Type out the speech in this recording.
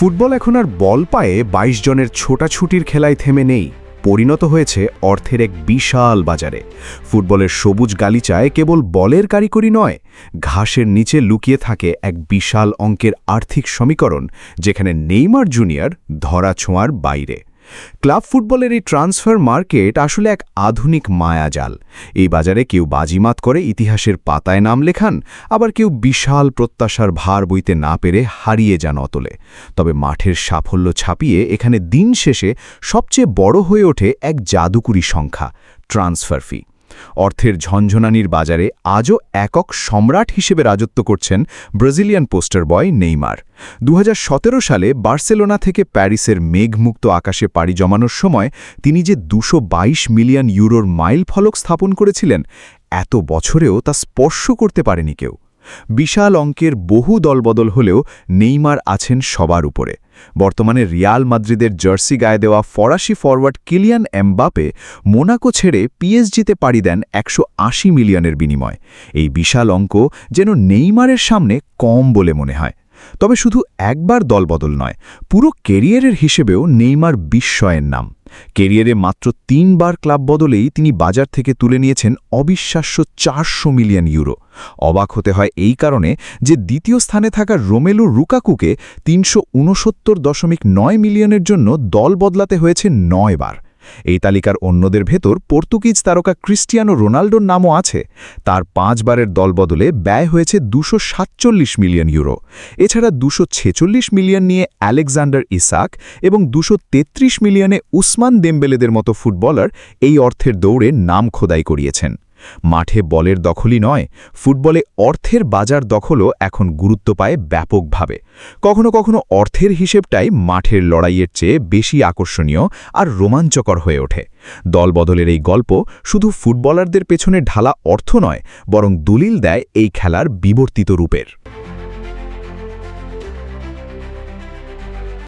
Football এখন আর বল পায়ে ২২ জনের ছোটাছুটির খেলায় থেমে নেই, পরিণত হয়েছে অর্থের এক বিশাল বাজারে। ফুটবলের সবুজ গালিচায় কেবল বলের কারিগরি নয়, ঘাসের নিচে লুকিয়ে থাকে এক বিশাল অঙ্কের আর্থিক সমীকরণ, যেখানে নেইমার জুনিয়র ধরাছোঁয়ার বাইরে। ক্লাব ফুটবলের এই ট্রান্সফার মার্কেট আসলে এক আধুনিক মায়াজাল। এই বাজারে কেউ বাজিমাত করে ইতিহাসের পাতায় নাম লেখান, আবার কেউ বিশাল প্রত্যাশার ভার বইতে না পেরে হারিয়ে যান অতলে। তবে মাঠের সাফল্য ছাপিয়ে এখানে দিন শেষে সবচেয়ে বড় হয়ে ওঠে এক জাদুকরী সংখ্যা, ট্রান্সফার ফি। অর্থের ঝনঝনানির বাজারে আজও একক সম্রাট হিসেবে রাজত্ব করছেন ব্রাজিলিয়ান পোস্টার বয় নেইমার। ২০১৭ সালে বার্সেলোনা থেকে প্যারিসের মেঘমুক্ত আকাশে পাড়ি জমানোর সময় তিনি যে ২২২ মিলিয়ন ইউরোর মাইল ফলক স্থাপন করেছিলেন, এত বছরেও তা স্পর্শ করতে পারেনি কেউ। বিশাল অঙ্কের বহু দলবদল হলেও নেইমার আছেন সবার উপরে। বর্তমানে রিয়াল মাদ্রিদের জার্সি গায়ে দেওয়া ফরাসি ফরওয়ার্ড কিলিয়ান এমবাপে মোনাকো ছেড়ে পিএসজিতে পাড়ি দেন ১৮০ মিলিয়নের বিনিময়। এই বিশাল অঙ্ক যেন নেইমারের সামনে কম বলে মনে হয়। তবে শুধু একবার দলবদল নয়, পুরো কেরিয়ারের হিসেবেও নেইমার বিস্ময়ের নাম। কেরিয়ারে মাত্র ৩ বার ক্লাব বদলেই তিনি বাজার থেকে তুলে নিয়েছেন অবিশ্বাস্য ৪০০ মিলিয়ন ইউরো। অবাক হতে হয় এই কারণে যে দ্বিতীয় স্থানে থাকা রোমেলু লুকাকুকে ৩৬৯.৯ মিলিয়নের জন্য দল বদলাতে হয়েছে ৯ বার। এই তালিকার অন্যদের ভেতর পর্তুগিজ তারকা ক্রিস্টিয়ানো রোনাল্ডোর নামও আছে। তার ৫ বারের দলবদলে ব্যয় হয়েছে ২৪৭ মিলিয়ন ইউরো। এছাড়া ২৪৬ মিলিয়ন নিয়ে আলেকজান্ডার ইসাক এবং ২৩৩ মিলিয়নে উসমান দেমবেলেদের মতো ফুটবলার এই অর্থের দৌড়ে নাম খোদাই করিয়েছেন। মাঠে বলের দখলই নয়, ফুটবলে অর্থের বাজার দখলও এখন গুরুত্ব পায় ব্যাপকভাবে। কখনো কখনো অর্থের হিসেবটাই মাঠের লড়াইয়ের চেয়ে বেশি আকর্ষণীয় আর রোমাঞ্চকর হয়ে ওঠে। দলবদলের এই গল্প শুধু ফুটবলারদের পেছনে ঢালা অর্থ নয়, বরং দলিল দেয় এই খেলার বিবর্তিত রূপের।